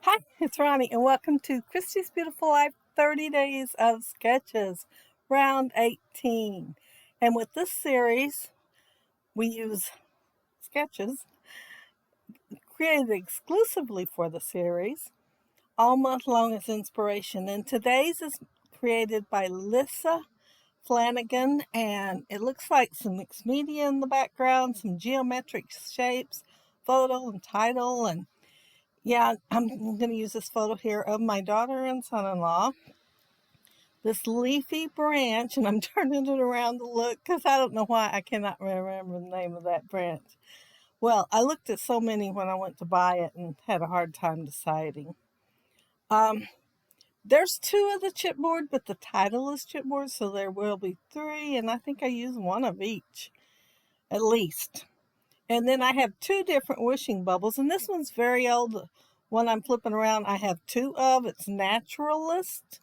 Hi, it's Ronnie, and welcome to Christy's Beautiful Life 30 Days of Sketches, round 18. And with this series, we use sketches created exclusively for the series all month long as inspiration. And today's is created by Lyssa Flanagan, and it looks like some mixed media in the background, some geometric shapes, photo and title, and yeah, I'm going to use this photo here of my daughter and son-in-law. This leafy branch, and I'm turning it around to look because I don't know why I cannot remember the name of that branch. Well, I looked at so many when I went to buy it and had a hard time deciding. There's two of the chipboard, but the title is chipboard, so there will be three, and I think I use one of each, at least. And then I have two different wishing bubbles, and this one's very old. The one I'm flipping around, I have two of. It's Naturalist.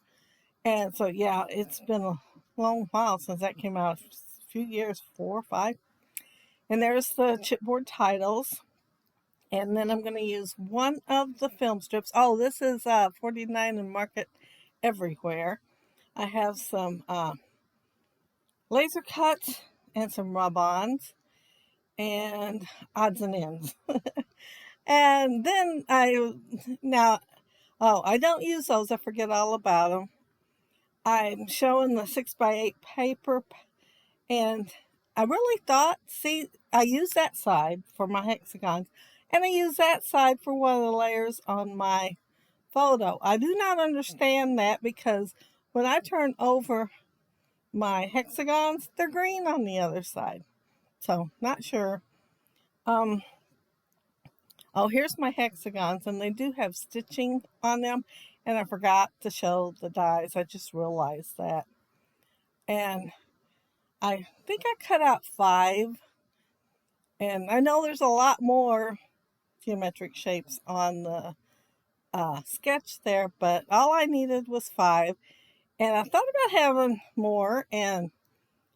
And so, yeah, it's been a long while since that came out. A few years, 4 or 5. And there's the chipboard titles. And then I'm going to use one of the film strips. Oh, this is 49 and Market Everywhere. I have some laser cuts and some rub-ons and odds and ends. And then I don't use those. I forget all about them. I'm showing the 6x8 paper, and I really thought, see, I use that side for my hexagons, and I use that side for one of the layers on my photo. I do not understand that because when I turn over my hexagons, they're green on the other side. So, not sure. Oh, here's my hexagons, and they do have stitching on them, and I forgot to show the dies. I just realized that. And I think I cut out 5, and I know there's a lot more geometric shapes on the sketch there, but all I needed was 5. And I thought about having more and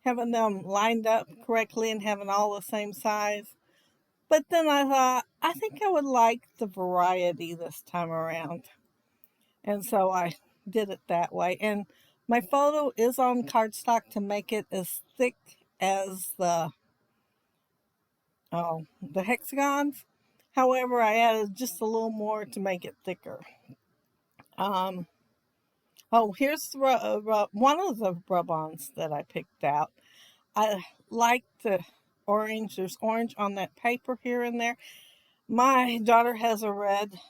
having them lined up correctly and having all the same size. But then I thought, I think I would like the variety this time around. And so I did it that way. And my photo is on cardstock to make it as thick as the hexagons. However, I added just a little more to make it thicker. Here's one of the rub-ons that I picked out. I like the orange. There's orange on that paper here and there. My daughter has a red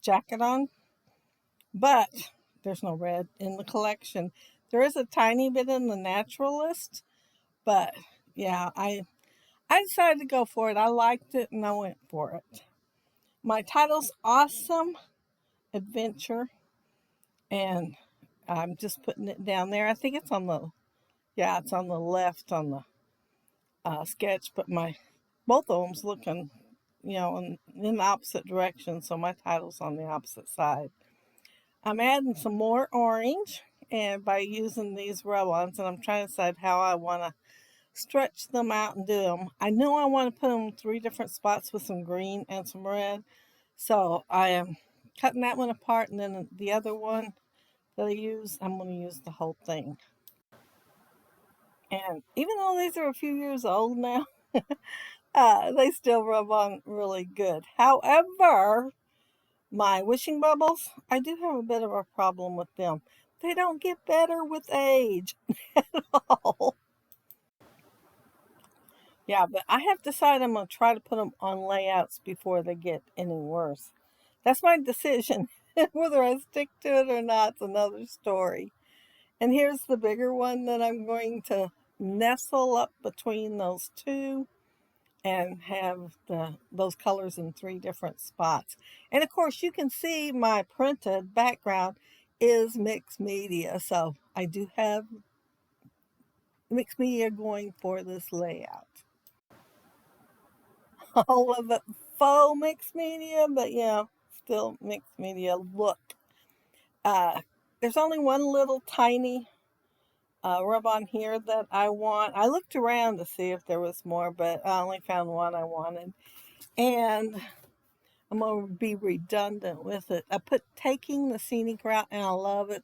jacket on, but there's no red in the collection. There is a tiny bit in the Naturalist, but yeah, I decided to go for it. I liked it and I went for it. My title's Awesome Adventure, and I'm just putting it down there. I think it's on it's on the left on the sketch, but both of them's looking, in the opposite direction, so my title's on the opposite side. I'm adding some more orange, and by using these rub-ons, and I'm trying to decide how I want to stretch them out and do them. I know I want to put them in 3 different spots with some green and some red, so I am cutting that one apart, and then the other one that I use, I'm going to use the whole thing. And even though these are a few years old now, they still rub on really good. However, my wishing bubbles, I do have a bit of a problem with them. They don't get better with age at all. Yeah, but I have decided I'm going to try to put them on layouts before they get any worse. That's my decision. Whether I stick to it or not is another story. And here's the bigger one that I'm going to nestle up between those two and have those colors in 3 different spots. And of course, you can see my printed background is mixed media. So I do have mixed media going for this layout. All of it faux mixed media, but still mixed media look. There's only one little tiny rub-on here that I want. I looked around to see if there was more, but I only found one I wanted. And I'm going to be redundant with it. I put taking the scenic route, and I love it.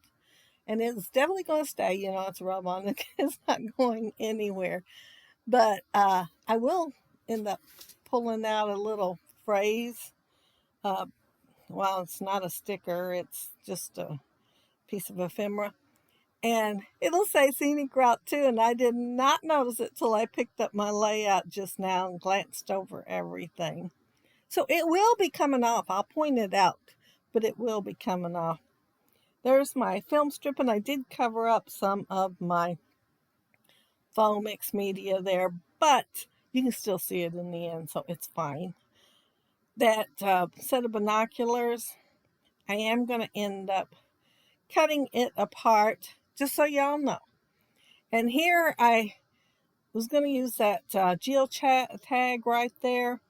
And it's definitely going to stay. You know, it's a rub on. It's not going anywhere. But I will end up pulling out a little phrase. Uh, well, it's not a sticker, it's just a piece of ephemera. And it'll say scenic route too. And I did not notice it till I picked up my layout just now and glanced over everything. So it will be coming off. I'll point it out, but it will be coming off. There's my film strip, and I did cover up some of my faux mixed media there, but you can still see it in the end, so it's fine. That set of binoculars, I am going to end up cutting it apart, just so y'all know. And here I was going to use that geotag right there.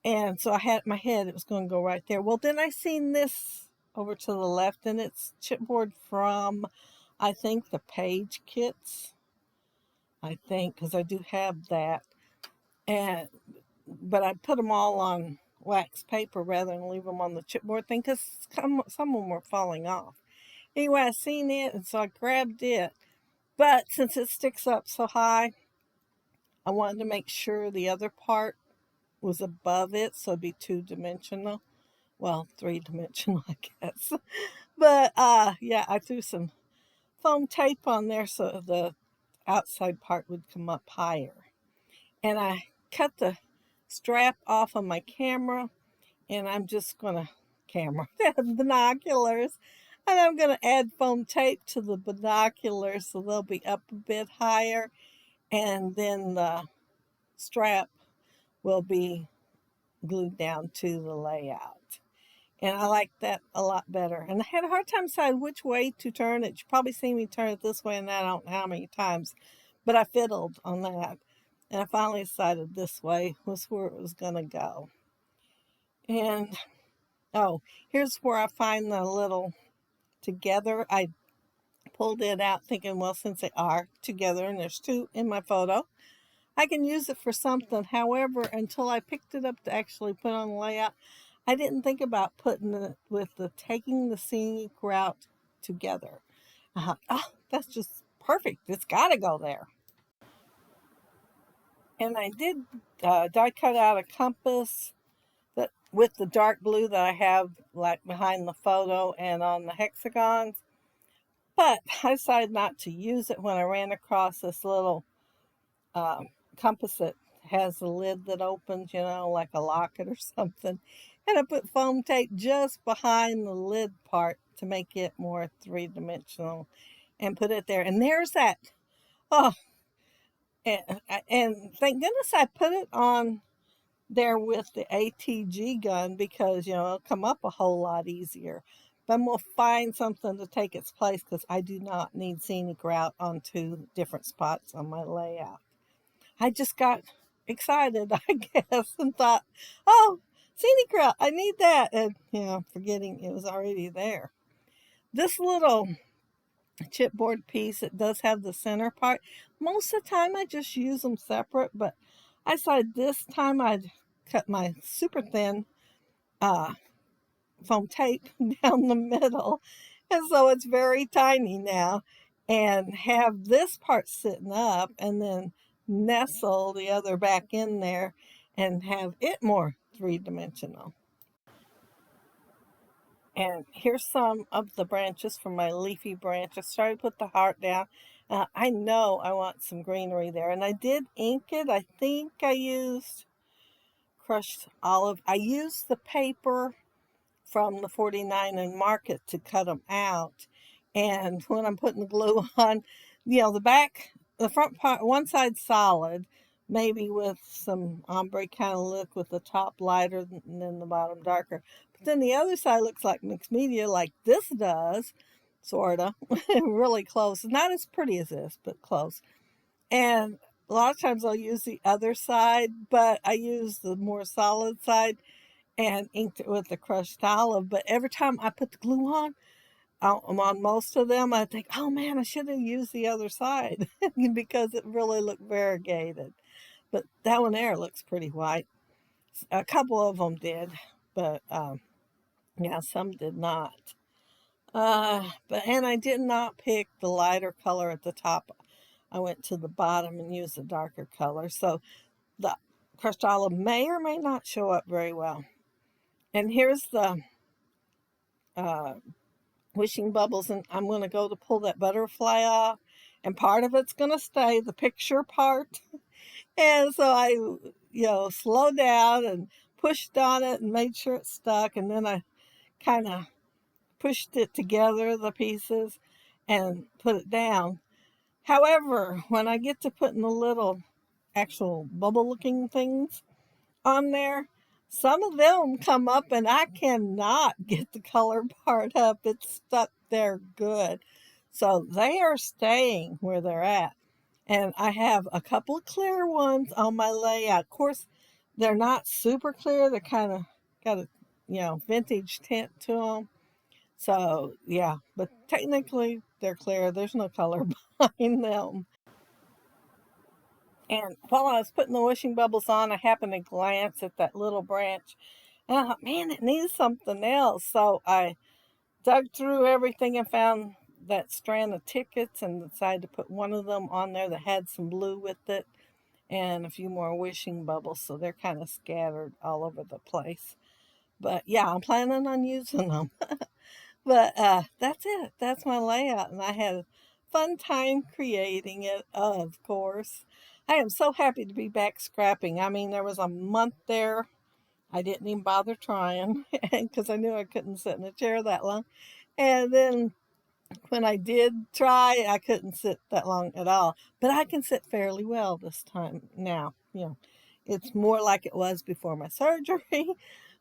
And so I had my head, it was going to go right there. Well, then I seen this over to the left, and it's chipboard from, I think, the Page kits. I think, because I do have that. But I put them all on wax paper rather than leave them on the chipboard thing, because some of them were falling off. Anyway, I seen it, and so I grabbed it. But since it sticks up so high, I wanted to make sure the other part was above it, so it'd be 2-dimensional. Well, 3-dimensional, I guess. But yeah, I threw some foam tape on there so the outside part would come up higher. And I cut the strap off of my camera, and I'm just gonna binoculars, and I'm gonna add foam tape to the binoculars so they'll be up a bit higher, and then the strap will be glued down to the layout. And I like that a lot better. And I had a hard time deciding which way to turn it. You probably see me turn it this way and that, I don't know how many times, but I fiddled on that. And I finally decided this way was where it was going to go. And, oh, here's where I find the little together. I pulled it out thinking, well, since they are together and there's two in my photo, I can use it for something. However, until I picked it up to actually put on the layout, I didn't think about putting it with the taking the scenic route together. I thought, oh, that's just perfect. It's got to go there. And I did die cut out a compass that with the dark blue that I have like behind the photo and on the hexagons. But I decided not to use it when I ran across this little compass that has a lid that opens, you know, like a locket or something. And I put foam tape just behind the lid part to make it more 3-dimensional and put it there. And there's that. Oh, and thank goodness I put it on there with the ATG gun, because, you know, it'll come up a whole lot easier. But I'm going to find something to take its place, because I do not need scenic route on 2 different spots on my layout. I just got excited, I guess, and thought, oh, scenic route, I need that. And, you know, forgetting it was already there. This little chipboard piece, it does have the center part. Most of the time I just use them separate, but I decided this time I'd cut my super thin foam tape down the middle. And so it's very tiny now, and have this part sitting up and then nestle the other back in there and have it more 3-dimensional. And here's some of the branches from my leafy branch. I started to put the heart down. I know I want some greenery there, and I did ink it. I think I used crushed olive. I used the paper from the 49 and Market to cut them out. And when I'm putting the glue on, you know, the front part, one side solid, maybe with some ombre kind of look, with the top lighter and then the bottom darker. But then the other side looks like mixed media, like this does, sort of, really close. Not as pretty as this, but close. And a lot of times I'll use the other side, but I use the more solid side and inked it with the crushed olive. But every time I put the glue on most of them, I think, oh man, I should have used the other side because it really looked variegated. But that one there looks pretty white. A couple of them did. but yeah, some did not. And I did not pick the lighter color at the top. I went to the bottom and used a darker color. So the crushed olive may or may not show up very well. And here's the wishing bubbles, and I'm going to go to pull that butterfly off, and part of it's going to stay, the picture part. And so I, slowed down and pushed on it and made sure it stuck, and then I kind of pushed it together, the pieces, and put it down. However, when I get to putting the little actual bubble looking things on there, some of them come up and I cannot get the color part up. It's stuck there good. So they are staying where they're at. And I have a couple of clear ones on my layout. Of course, they're not super clear. They're kind of got a, vintage tint to them. So, yeah, but technically they're clear. There's no color behind them. And while I was putting the wishing bubbles on, I happened to glance at that little branch. And I thought, man, it needs something else. So I dug through everything and found that strand of tickets and decided to put one of them on there that had some blue with it and a few more wishing bubbles. So they're kind of scattered all over the place. But yeah, I'm planning on using them. But that's it. That's my layout. And I had a fun time creating it, of course. I am so happy to be back scrapping. I mean, there was a month there. I didn't even bother trying because I knew I couldn't sit in a chair that long. And then when I did try, I couldn't sit that long at all. But I can sit fairly well this time now. It's more like it was before my surgery.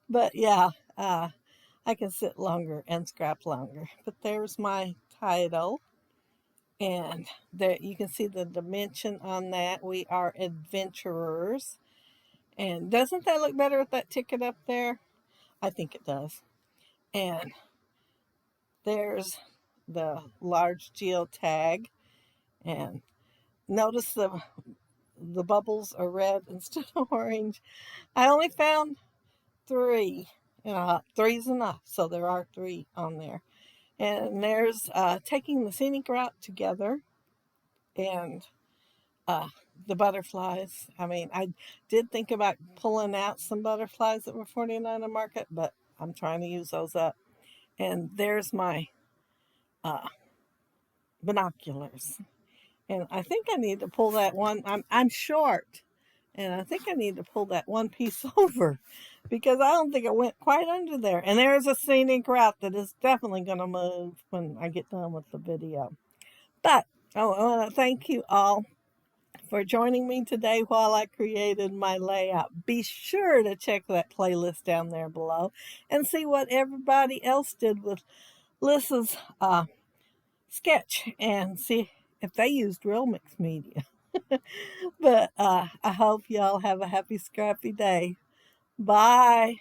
But yeah, I can sit longer and scrap longer. But there's my title. And there you can see the dimension on that. We are adventurers. And doesn't that look better with that ticket up there? I think it does. And there's the large geotag. And notice the bubbles are red instead of orange. I only found 3. Three's enough. So there are 3 on there. And there's taking the scenic route together and the butterflies. I mean, I did think about pulling out some butterflies that were 49 a market, but I'm trying to use those up. And there's my binoculars. And I think I need to pull that one. I'm short, and I think I need to pull that one piece over because I don't think it went quite under there. And there's a scenic route that is definitely going to move when I get done with the video. But I want to thank you all for joining me today while I created my layout. Be sure to check that playlist down there below and see what everybody else did with Lyssa's sketch and see if they used real mixed media. But I hope y'all have a happy scrappy day. Bye.